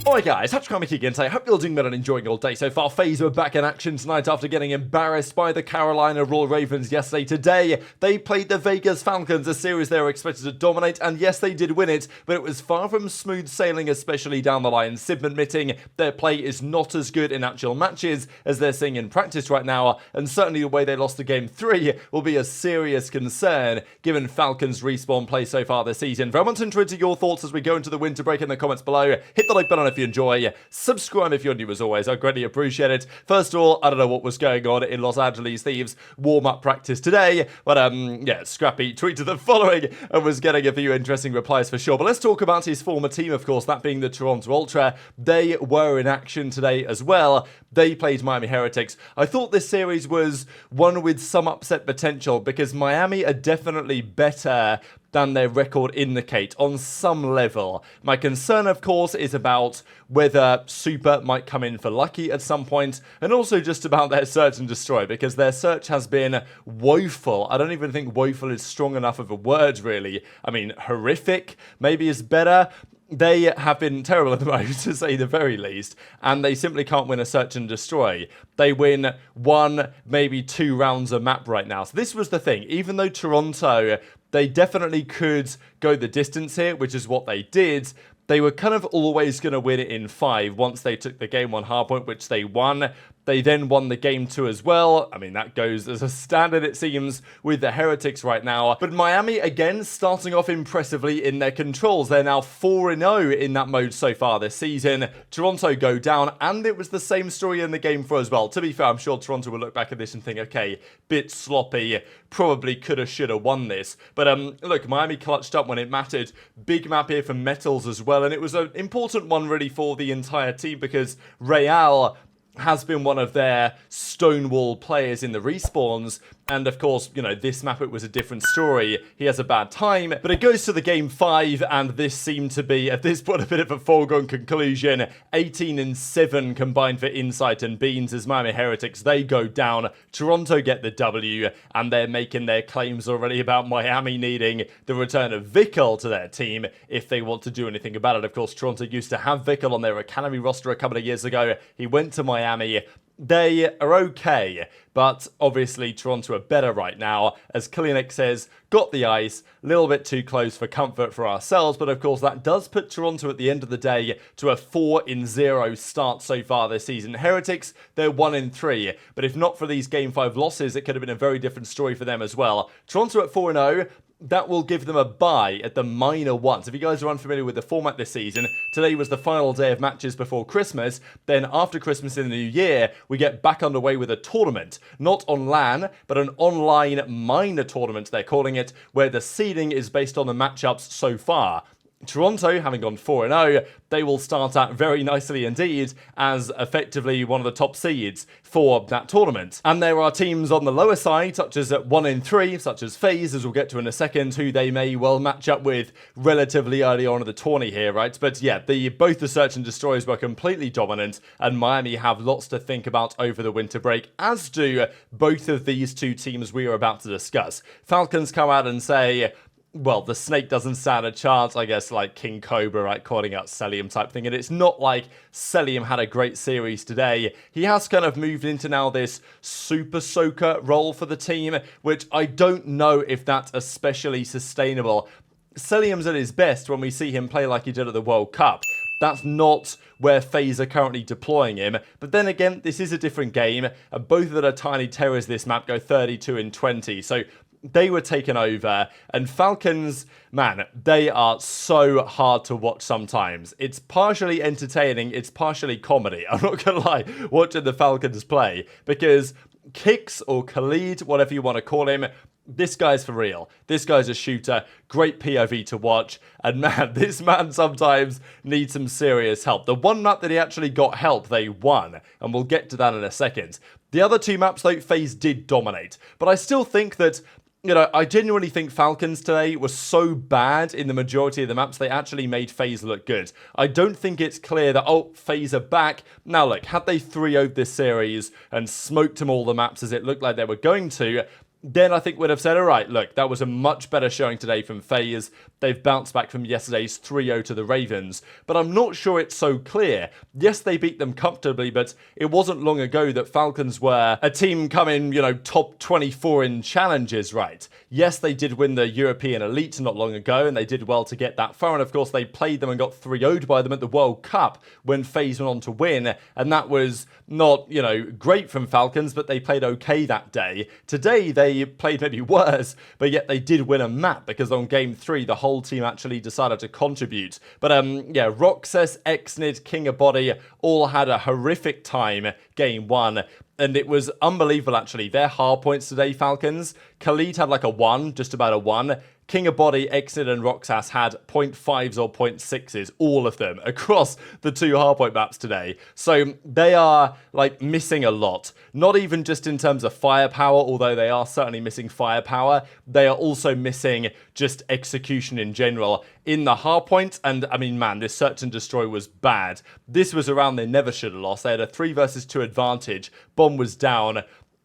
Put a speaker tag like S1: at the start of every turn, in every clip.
S1: Alright guys, Scrappy again today. Hope you're doing well and enjoying your day so far. FaZe were back in action tonight after getting embarrassed by the Carolina Royal Ravens yesterday. Today, they played the Vegas Falcons, a series they were expected to dominate, and yes, they did win it, but it was far from smooth sailing, especially down the line. Simp admitting their play is not as good in actual matches as they're seeing in practice right now, and certainly the way they lost the game 3 will be a serious concern, given Falcons' respawn play so far this season. Very much into your thoughts as we go into the winter break in the comments below. Hit the like button if you enjoy, subscribe if you're new as always, I greatly appreciate it. First of all, I don't know what was going on in Los Angeles Thieves warm-up practice today, but yeah, Scrappy tweeted the following and was getting a few interesting replies for sure. But let's talk about his former team, of course, that being the Toronto Ultra. They were in action today as well. They played Miami Heretics. I thought this series was one with some upset potential because Miami are definitely better than their record indicate on some level. My concern, of course, is about whether Super might come in for lucky at some point, and also just about their search and destroy, because their search has been woeful. I don't even think woeful is strong enough of a word, really. I mean, horrific maybe is better. They have been terrible at the moment, to say the very least, and they simply can't win a search and destroy. They win 1, maybe 2 rounds a map right now. So this was the thing. Even though Toronto, they definitely could go the distance here, which is what they did, they were kind of always going to win it in 5 once they took the game 1 hardpoint, which they won. They then won the game 2 as well. I mean, that goes as a standard, it seems, with the Heretics right now. But Miami, again, starting off impressively in their controls. They're now 4-0 in that mode so far this season. Toronto go down, and it was the same story in the game 4 as well. To be fair, I'm sure Toronto will look back at this and think, okay, bit sloppy, probably coulda, shoulda won this. But look, Miami clutched up when it mattered. Big map here for Metals as well, and it was an important one really for the entire team because ReeaL has been one of their stonewall players in the respawns. And of course, you know, this map, it was a different story. He has a bad time, but it goes to the game 5, and this seemed to be, at this point, a bit of a foregone conclusion. 18-7 combined for Insight and Beans as Miami Heretics, they go down. Toronto get the W, and they're making their claims already about Miami needing the return of VicL to their team if they want to do anything about it. Of course, Toronto used to have VicL on their academy roster a couple of years ago. He went to Miami. They are okay, but obviously Toronto are better right now. As CleanX says, got the ice, a little bit too close for comfort for ourselves, but of course that does put Toronto at the end of the day to a 4-0 start so far this season. Heretics, they're 1-3, but if not for these Game 5 losses, it could have been a very different story for them as well. Toronto at 4-0. That will give them a bye at the minor ones. If you guys are unfamiliar with the format this season, today was the final day of matches before Christmas. Then after Christmas in the new year, we get back underway with a tournament. Not on LAN, but an online minor tournament, they're calling it, where the seeding is based on the matchups so far. Toronto, having gone 4-0, they will start out very nicely indeed as effectively one of the top seeds for that tournament. And there are teams on the lower side, such as at 1-3, such as FaZe, as we'll get to in a second, who they may well match up with relatively early on in the tourney here, right? But yeah, both the Search and Destroyers were completely dominant, and Miami have lots to think about over the winter break, as do both of these two teams we are about to discuss. Falcons come out and say, well, the snake doesn't stand a chance, I guess, like King Cobra, right, calling out Cellium type thing. And it's not like Cellium had a great series today. He has kind of moved into now this super soaker role for the team, which I don't know if that's especially sustainable. Cellium's at his best when we see him play like he did at the World Cup. That's not where FaZe are currently deploying him. But then again, this is a different game, and both of the Tiny Terrors this map go 32-20. So they were taken over, and Falcons, man, they are so hard to watch sometimes. It's partially entertaining, it's partially comedy. I'm not gonna lie, watching the Falcons play, because Kicks or Khalid, whatever you want to call him, this guy's for real. This guy's a shooter, great POV to watch, and man, this man sometimes needs some serious help. The one map that he actually got help, they won, and we'll get to that in a second. The other two maps, though, FaZe did dominate, but I still think that, you know, I genuinely think Falcons today were so bad in the majority of the maps, they actually made FaZe look good. I don't think it's clear that, oh, FaZe are back. Now, look, had they 3-0'd this series and smoked them all the maps as it looked like they were going to, then I think we'd have said, all right, look, that was a much better showing today from FaZe. They've bounced back from yesterday's 3-0 to the Ravens. But I'm not sure it's so clear. Yes, they beat them comfortably, but it wasn't long ago that Falcons were a team coming, top 24 in challenges, right? Yes, they did win the European Elite not long ago, and they did well to get that far. And of course, they played them and got 3-0'd by them at the World Cup when FaZe went on to win. And that was not, great from Falcons, but they played okay that day. Today, they played maybe worse, but yet they did win a map because on game 3, the whole team actually decided to contribute. But yeah, Roxas, Xnid, King of Body all had a horrific time game 1. And it was unbelievable, actually. Their hard points today, Falcons. Khalid had like a 1, just about a 1. King of Body, Xnid, and Roxas had 0.5s or 0.6s, all of them, across the 2 hardpoint maps today. So they are, like, missing a lot. Not even just in terms of firepower, although they are certainly missing firepower. They are also missing just execution in general in the hardpoint. And, I mean, man, this Search and Destroy was bad. This was a round they never should have lost. They had a 3 versus 2 advantage. Bomb was down.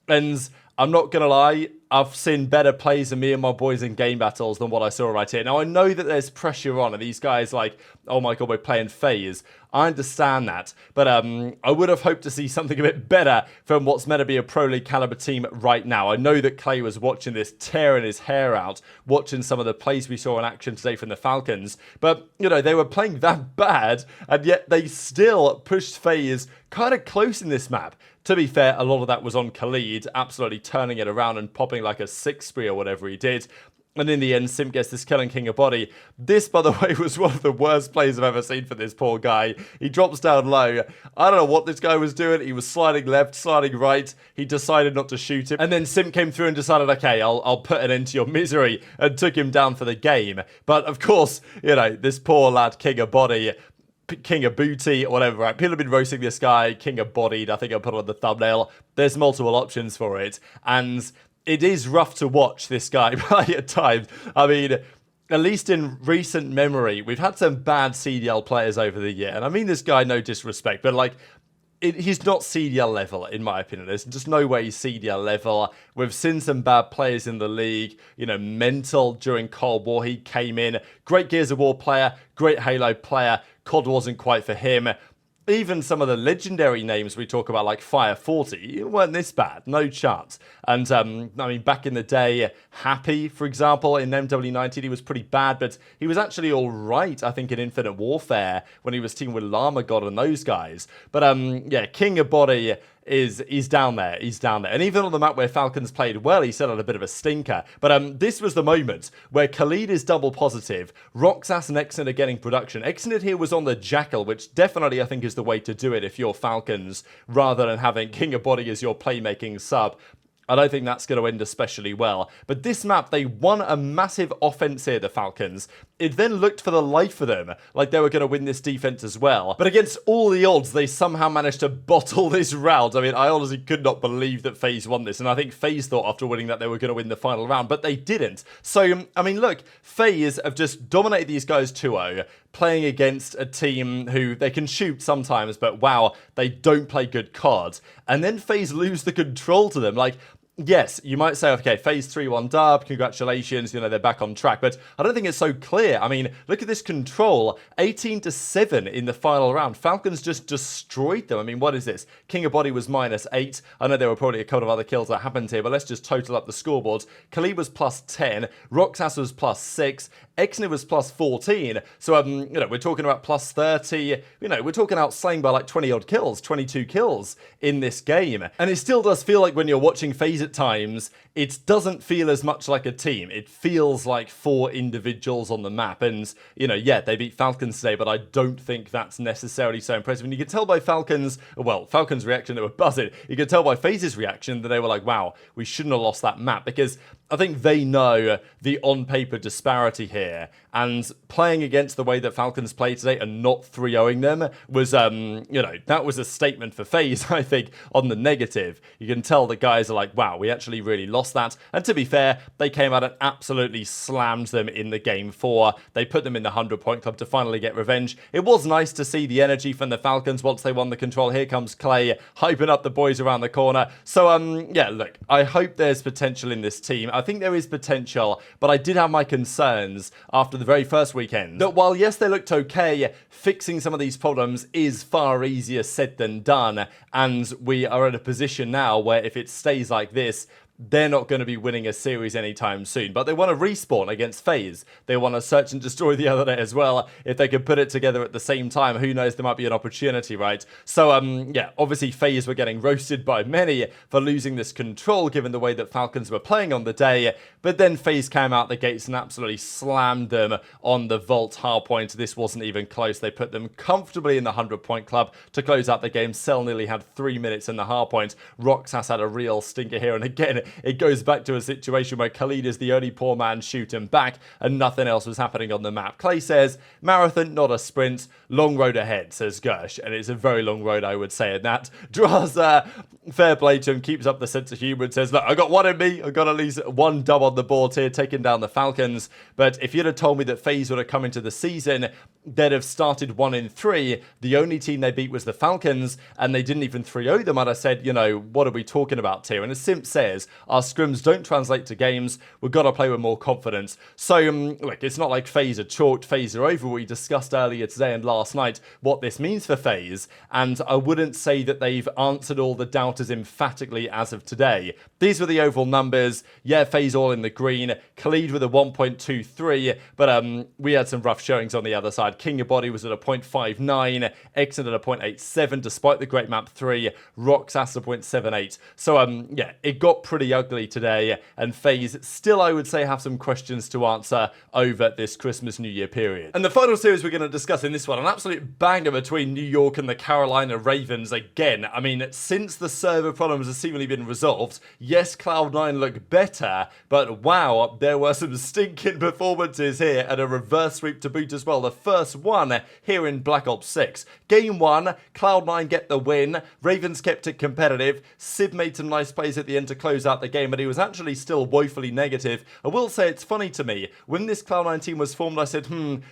S1: And I'm not going to lie, I've seen better plays of me and my boys in game battles than what I saw right here. Now, I know that there's pressure on, and these guys like, oh my god, we're playing FaZe. I understand that, but I would have hoped to see something a bit better from what's meant to be a Pro League caliber team right now. I know that Clay was watching this, tearing his hair out, watching some of the plays we saw in action today from the Falcons, but, they were playing that bad, and yet they still pushed FaZe kind of close in this map. To be fair, a lot of that was on Khalid, absolutely turning it around and popping like a 6 spree or whatever he did. And in the end, Simp gets this killing King of Body. This, by the way, was one of the worst plays I've ever seen for this poor guy. He drops down low. I don't know what this guy was doing. He was sliding left, sliding right. He decided not to shoot him. And then Simp came through and decided, okay, I'll put an end to your misery, and took him down for the game. But of course, this poor lad, King of Body, King of Booty, whatever, right? People have been roasting this guy, King of Bodied, I think I'll put it on the thumbnail. There's multiple options for it, and it is rough to watch this guy play at times. I mean, at least in recent memory, we've had some bad CDL players over the year, and I mean this guy no disrespect, but like, he's not CDL level, in my opinion. There's just no way he's CDL level. We've seen some bad players in the league. Mental during Cold War, he came in. Great Gears of War player, great Halo player. COD wasn't quite for him. Even some of the legendary names we talk about, like Fire 40, weren't this bad. No chance. And, I mean, back in the day, Happy, for example, in MW19, he was pretty bad, but he was actually all right, I think, in Infinite Warfare when he was teaming with Llama God and those guys. But, yeah, King of Body is down there. He's down there. And even on the map where Falcons played well, he still had a bit of a stinker. But this was the moment where Khalid is double positive. Roxas and Xnid are getting production. Xnid here was on the Jackal, which definitely I think is the way to do it if you're Falcons, rather than having King of Body as your playmaking sub. I don't think that's going to end especially well. But this map, they won a massive offense here, the Falcons. It then looked for the life of them like they were going to win this defense as well. But against all the odds, they somehow managed to bottle this round. I mean, I honestly could not believe that FaZe won this. And I think FaZe thought after winning that they were going to win the final round, but they didn't. So, I mean, look, FaZe have just dominated these guys 2-0. Playing against a team who they can shoot sometimes, but wow, they don't play good cards. And then FaZe lose the control to them. Like, yes, you might say, okay, FaZe 3-1 dub, congratulations, they're back on track, but I don't think it's so clear. I mean, look at this control, 18-7 in the final round. Falcons just destroyed them. I mean, what is this? King of Body was -8. I know there were probably a couple of other kills that happened here, but let's just total up the scoreboards. Khalid was +10, Roxas was +6, Xnid was +14. So, we're talking about +30. We're talking out slaying by like 20-odd kills, 22 kills in this game. And it still does feel like when you're watching FaZe at times, it doesn't feel as much like a team. It feels like 4 individuals on the map. And, yeah, they beat Falcons today, but I don't think that's necessarily so impressive. And you can tell by Falcons' reaction, they were buzzing. You can tell by FaZe's reaction that they were like, wow, we shouldn't have lost that map, because I think they know the on-paper disparity here. and playing against the way that Falcons played today and not 3-0ing them was, that was a statement for FaZe, I think, on the negative. You can tell the guys are like, wow, we actually really lost that. And to be fair, they came out and absolutely slammed them in the game 4. They put them in the 100-point club to finally get revenge. It was nice to see the energy from the Falcons once they won the control. Here comes Clay, hyping up the boys around the corner. So, yeah, look, I hope there's potential in this team. I think there is potential, but I did have my concerns after the very first weekend that while, yes, they looked okay, fixing some of these problems is far easier said than done, and we are in a position now where if it stays like this, they're not going to be winning a series anytime soon. But they want to respawn against FaZe. They want to search and destroy the other day as well. If they could put it together at the same time, who knows, there might be an opportunity, right? So, yeah, obviously FaZe were getting roasted by many for losing this control, given the way that Falcons were playing on the day. But then FaZe came out the gates and absolutely slammed them on the Vault hardpoint. This wasn't even close. They put them comfortably in the 100-point club to close out the game. Cell nearly had 3 minutes in the hardpoint. Roxas had a real stinker here, and again, it goes back to a situation where Khalid is the only poor man shooting back and nothing else was happening on the map. Clay says, marathon, not a sprint. Long road ahead, says Gersh. And it's a very long road, I would say, in that. Drazah, fair play to him, keeps up the sense of humour and says, look, I got one in me. I got at least one dub on the board here, taking down the Falcons. But if you'd have told me that FaZe would have come into the season, they'd have started 1-3. The only team they beat was the Falcons, and they didn't even 3-0 them. And I said, what are we talking about here? And as Simp says, our scrims don't translate to games. We've got to play with more confidence. So, look, it's not like FaZe are chalked, FaZe are over. We discussed earlier today and last night what this means for FaZe, and I wouldn't say that they've answered all the doubters emphatically as of today. These were the overall numbers. Yeah, FaZe all in the green. Khalid with a 1.23, but we had some rough showings on the other side. King of Body was at a 0.59, Exit at a 0.87, despite the great map 3, Roxas at a 0.78. So, yeah, it got pretty ugly today, and FaZe still, I would say, have some questions to answer over this Christmas New Year period. And the final series we're going to discuss in this one, an absolute banger between New York and the Carolina Ravens again. I mean, since the server problems have seemingly been resolved, yes, Cloud9 look better, but wow, there were some stinking performances here and a reverse sweep to boot as well. The first one here in Black Ops 6. Game 1, Cloud9 get the win. Ravens kept it competitive. Sib made some nice plays at the end to close out the game, but he was actually still woefully negative. I will say it's funny to me, when this Cloud9 team was formed, I said,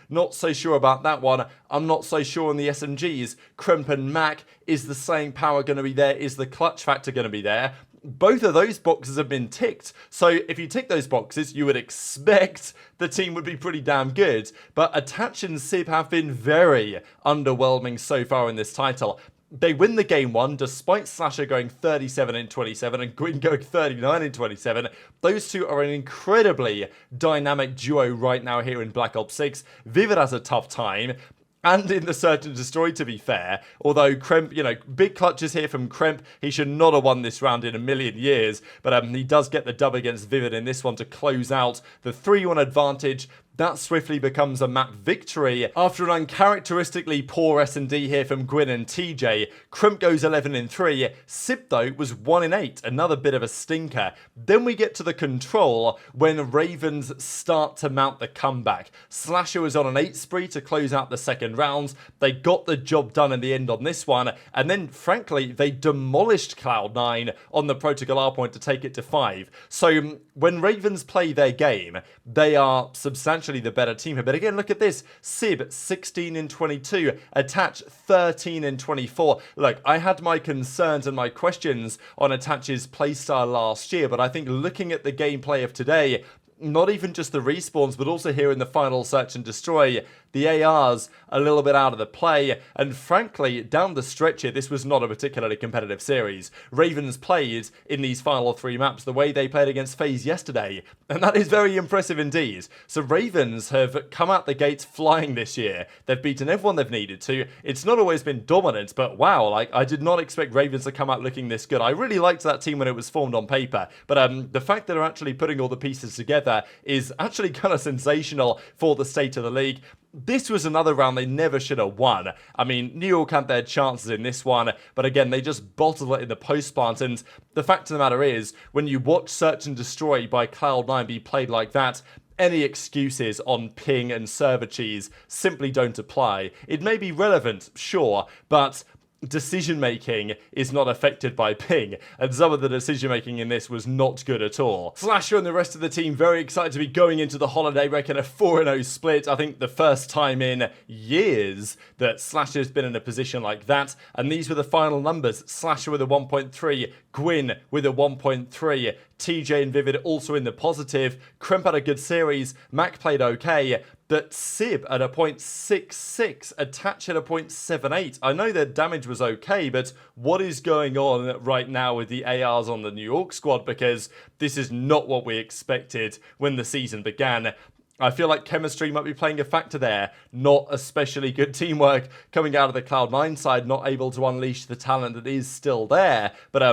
S1: not so sure about that one. I'm not so sure on the SMGs. Kremp and Mack, is the staying power going to be there? Is the clutch factor going to be there? Both of those boxes have been ticked. So if you tick those boxes, you would expect the team would be pretty damn good. But Attach and Sib have been very underwhelming so far in this title. They win the game 1 despite Slasher going 37-27 and Gwinn going 39-27. Those two are an incredibly dynamic duo right now here in Black Ops 6. Vivid has a tough time. And in the Search and Destroy, to be fair, although Kremp, big clutches here from Kremp. He should not have won this round in a million years, but he does get the dub against Vivid in this one to close out the 3-1 advantage. That swiftly becomes a map victory after an uncharacteristically poor S&D here from Gwinn and TJ. Kremp goes 11-3. Sib, though, was 1-8. Another bit of a stinker. Then we get to the control when Ravens start to mount the comeback. Slasher was on an 8 spree to close out the second round. They got the job done in the end on this one. And then, frankly, they demolished Cloud9 on the Protocol R point to take it to 5. So when Ravens play their game, they are substantially the better team here. But again, look at this. Sib 16-22, Attach 13-24. Look, I had my concerns and my questions on Attach's playstyle last year, but I think looking at the gameplay of today, not even just the respawns, but also here in the final Search and Destroy, the AR's a little bit out of the play, and frankly, down the stretch here, this was not a particularly competitive series. Ravens played in these final 3 maps the way they played against FaZe yesterday, and that is very impressive indeed. So Ravens have come out the gates flying this year. They've beaten everyone they've needed to. It's not always been dominant, but wow, I did not expect Ravens to come out looking this good. I really liked that team when it was formed on paper, but the fact that they're actually putting all the pieces together is actually kind of sensational for the state of the league. This was another round they never should have won. I mean, New York had their chances in this one, but again, they just bottled it in the post-plant. And the fact of the matter is, when you watch Search and Destroy by Cloud9 be played like that, any excuses on ping and server cheese simply don't apply. It may be relevant, sure, but decision making is not affected by ping, and some of the decision making in this was not good at all. Slasher and the rest of the team very excited to be going into the holiday, reckon a 4-0 split. I think the first time in years that Slasher's been in a position like that, and these were the final numbers. Slasher with a 1.3, Gwinn with a 1.3, TJ and Vivid also in the positive, Kremp had a good series, Mack played okay, but Sib at a 0.66, Attach at a 0.78. I know their damage was okay, but what is going on right now with the ARs on the New York squad? Because this is not what we expected when the season began. I feel like chemistry might be playing a factor there. Not especially good teamwork coming out of the Cloud9 side, not able to unleash the talent that is still there. But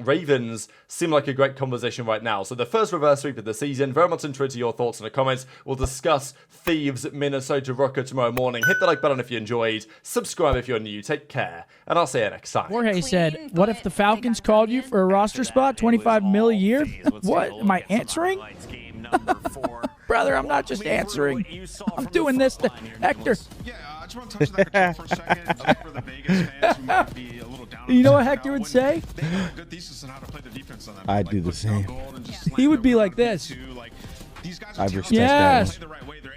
S1: Ravens seem like a great conversation right now. So the first reverse sweep of the season, very much interested in your thoughts in the comments. We'll discuss Thieves, Minnesota Rocker tomorrow morning. Hit the like button if you enjoyed. Subscribe if you're new. Take care. And I'll see you next time.
S2: Jorge said, what if the Falcons called you for a roster spot, 25 mil a year? What? Am I answering? Brother, I'm not just answering. I'm doing this to Hector.
S3: Yeah, I just want to touch on that for a second, just for the Vegas fans who might be a little down.
S2: You know what Hector would say?
S3: They have a good thesis on how to play the defense on that.
S4: I do the same.
S2: He would be like this.
S3: These guys
S4: I respect
S2: Yes.
S3: play the right way. They're